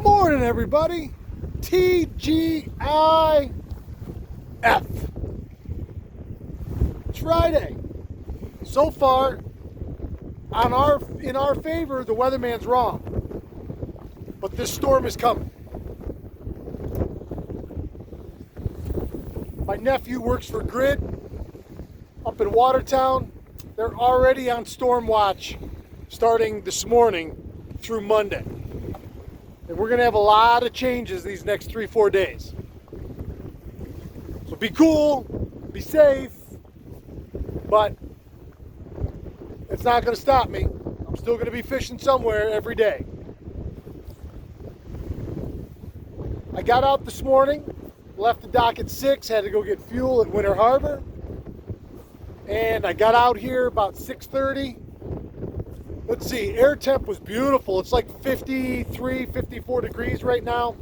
Morning, everybody. TGIF. It's Friday. So far, in our favor, the weatherman's wrong. But this storm is coming. My nephew works for Grid up in Watertown. They're already on storm watch starting this morning through Monday. And we're going to have a lot of changes these next 3-4 days. So be cool, be safe, but it's not going to stop me. I'm still going to be fishing somewhere every day. I got out this morning, left the dock at 6, had to go get fuel at Winter Harbor. And I got out here about 6:30. Let's see, air temp was beautiful. It's like 53, 54 degrees right now.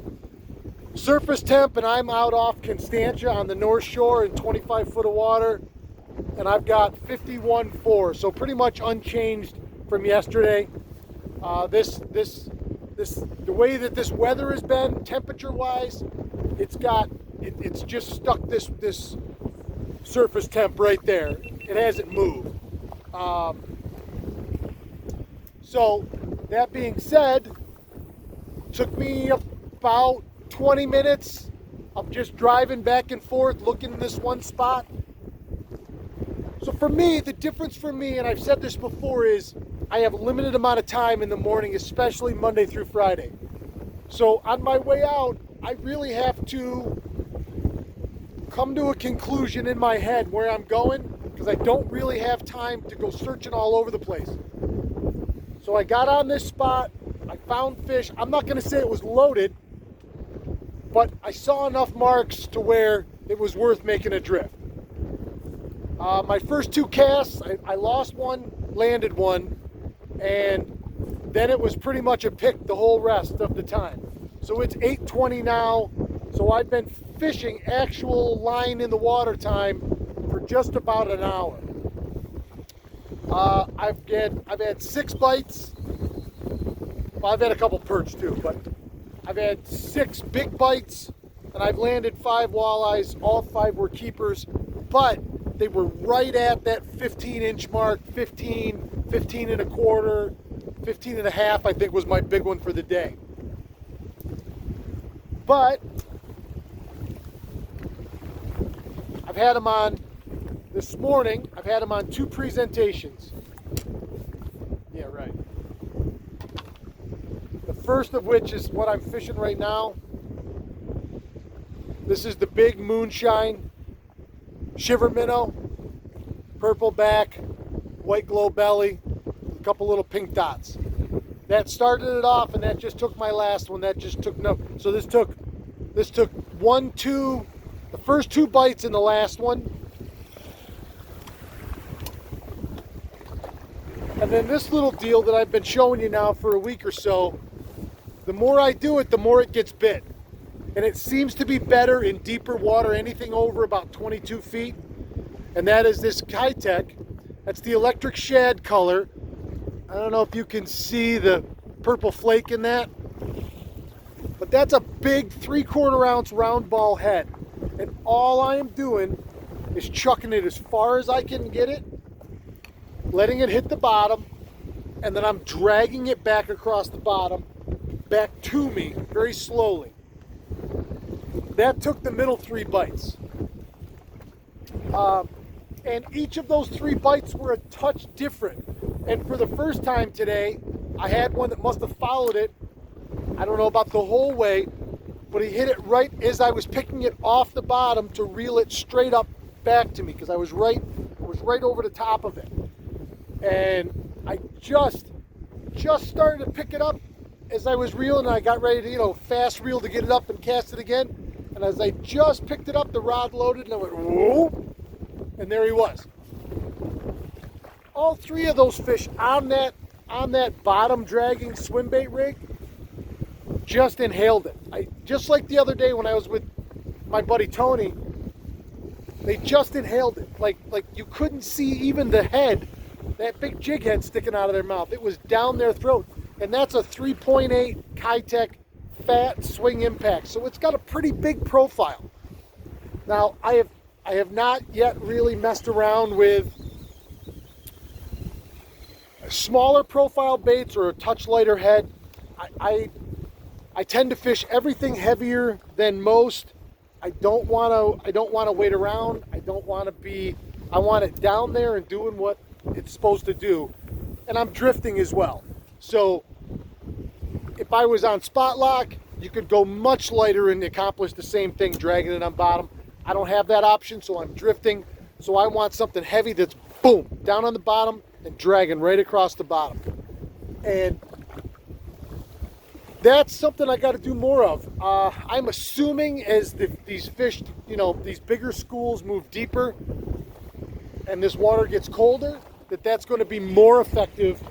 Surface temp, and I'm out off Constantia on the North Shore in 25 foot of water. And I've got 51.4, so pretty much unchanged from yesterday. The way that this weather has been, temperature-wise, it's just stuck this surface temp right there. It hasn't moved. So that being said, took me about 20 minutes of just driving back and forth, looking in this one spot. So for me, the difference for me, and I've said this before, is I have a limited amount of time in the morning, especially Monday through Friday. So on my way out, I really have to come to a conclusion in my head where I'm going, because I don't really have time to go searching all over the place. So I got on this spot, I found fish. I'm not going to say it was loaded, but I saw enough marks to where it was worth making a drift. My first 2 casts, I lost one, landed one, and then it was pretty much a pick the whole rest of the time. So it's 8:20 now, so I've been fishing actual line in the water time for just about an hour. I've had 6 bites. Well, I've had a couple perch too, but I've had 6 big bites, and I've landed 5 walleyes. All 5 were keepers, but they were right at that 15-inch mark, 15, 15 and a quarter, 15 and a half, I think was my big one for the day. But I've had them on this morning. I've had them on 2 presentations. Yeah, right. The first of which is what I'm fishing right now. This is the big moonshine shiver minnow, purple back, white glow belly, a couple little pink dots. That started it off, and that just took my last one. That just took no. So this took 1, 2, the first 2 bites in the last one. And then this little deal that I've been showing you now for a week or so, the more I do it, the more it gets bit. And it seems to be better in deeper water, anything over about 22 feet. And that is this Keitech. That's the electric shad color. I don't know if you can see the purple flake in that, but that's a big 3/4 ounce round ball head. And all I am doing is chucking it as far as I can get it, letting it hit the bottom, and then I'm dragging it back across the bottom, back to me very slowly. That took the middle 3 bites. And each of those 3 bites were a touch different. And for the first time today, I had one that must have followed it, I don't know about the whole way, but he hit it right as I was picking it off the bottom to reel it straight up back to me, because I was right over the top of it. And I just started to pick it up as I was reeling, and I got ready to, fast reel to get it up and cast it again. And as I just picked it up, the rod loaded, and I went, whoa, and there he was. All 3 of those fish on that bottom dragging swim bait rig just inhaled it. Just like the other day when I was with my buddy Tony, they just inhaled it. Like you couldn't see even the head, that big jig head sticking out of their mouth. It was down their throat. And that's a 3.8 Keitech fat swing impact. So it's got a pretty big profile. Now, I have not yet really messed around with smaller profile baits or a touch lighter head. I tend to fish everything heavier than most. I don't want to wait around. I want it down there and doing what it's supposed to do. And I'm drifting as well. So if I was on spot lock, you could go much lighter and accomplish the same thing, dragging it on bottom. I don't have that option, so I'm drifting. So I want something heavy that's boom, down on the bottom and dragging right across the bottom. And that's something I got to do more of. I'm assuming as these fish, these bigger schools move deeper and this water gets colder, that's going to be more effective,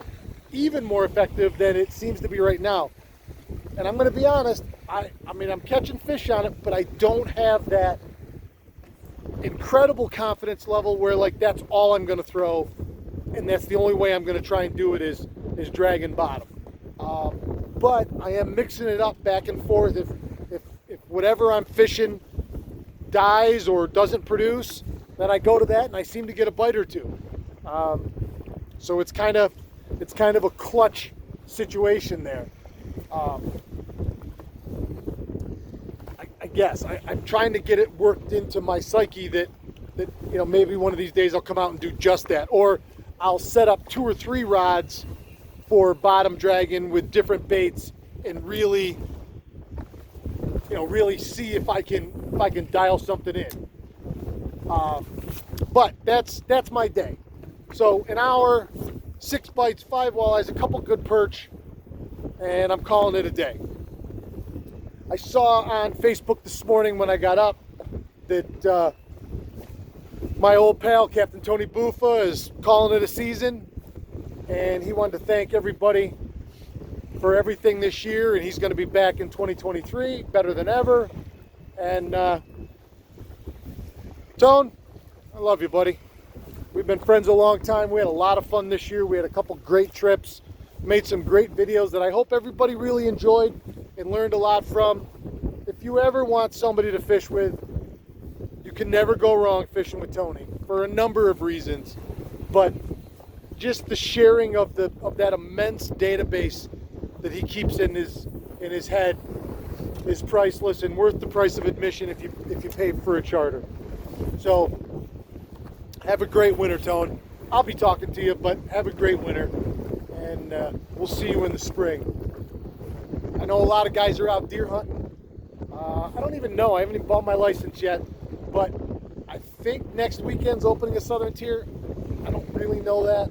even more effective than it seems to be right now. And I'm going to be honest, I mean, I'm catching fish on it, but I don't have that incredible confidence level where like that's all I'm going to throw, and that's the only way I'm going to try and do it is dragging bottom. But I am mixing it up back and forth. If whatever I'm fishing dies or doesn't produce, then I go to that and I seem to get a bite or two. So it's kind of a clutch situation there. I guess I'm trying to get it worked into my psyche that maybe one of these days I'll come out and do just that, or I'll set up 2 or 3 rods for bottom dragging with different baits and really see if I can dial something in. But that's my day. So an hour, 6 bites, 5 walleyes, a couple good perch, and I'm calling it a day. I saw on Facebook this morning when I got up that my old pal Captain Tony Buffa is calling it a season, and he wanted to thank everybody for everything this year, and he's going to be back in 2023 better than ever. And Tone, I love you, buddy. We've been friends a long time. We had a lot of fun this year. We had a couple great trips, made some great videos that I hope everybody really enjoyed and learned a lot from. If you ever want somebody to fish with, you can never go wrong fishing with Tony for a number of reasons. But just the sharing of that immense database that he keeps in his head is priceless and worth the price of admission if you pay for a charter. So have a great winter, Tone. I'll be talking to you, but have a great winter, and we'll see you in the spring. I know a lot of guys are out deer hunting. I don't even know. I haven't even bought my license yet, but I think next weekend's opening of Southern Tier. I don't really know that.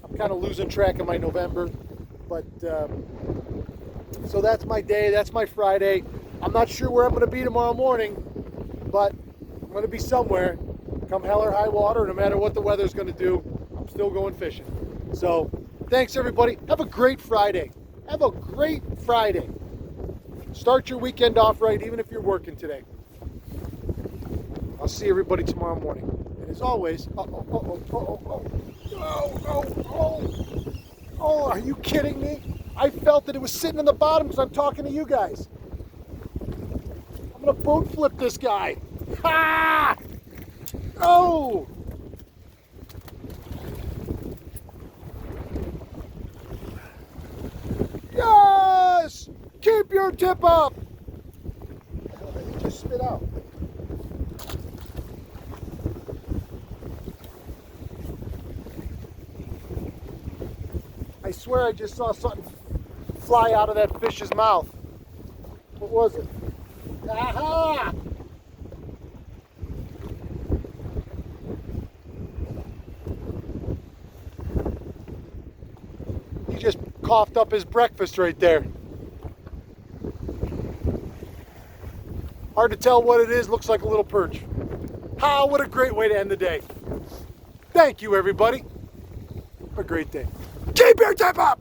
I'm kind of losing track of my November, but so that's my day. That's my Friday. I'm not sure where I'm going to be tomorrow morning, but I'm going to be somewhere. Come hell or high water, no matter what the weather's going to do, I'm still going fishing. So thanks, everybody. Have a great Friday. Have a great Friday. Start your weekend off right, even if you're working today. I'll see everybody tomorrow morning. And as always, are you kidding me? I felt that it was sitting in the bottom because I'm talking to you guys. I'm going to boat flip this guy. Ha! Oh! Yes! Keep your tip up! It just spit out. I swear I just saw something fly out of that fish's mouth. What was it? Aha! He just coughed up his breakfast right there. Hard to tell what it is. Looks like a little perch. Ah, what a great way to end the day. Thank you, everybody. Have a great day. Keep your tip up!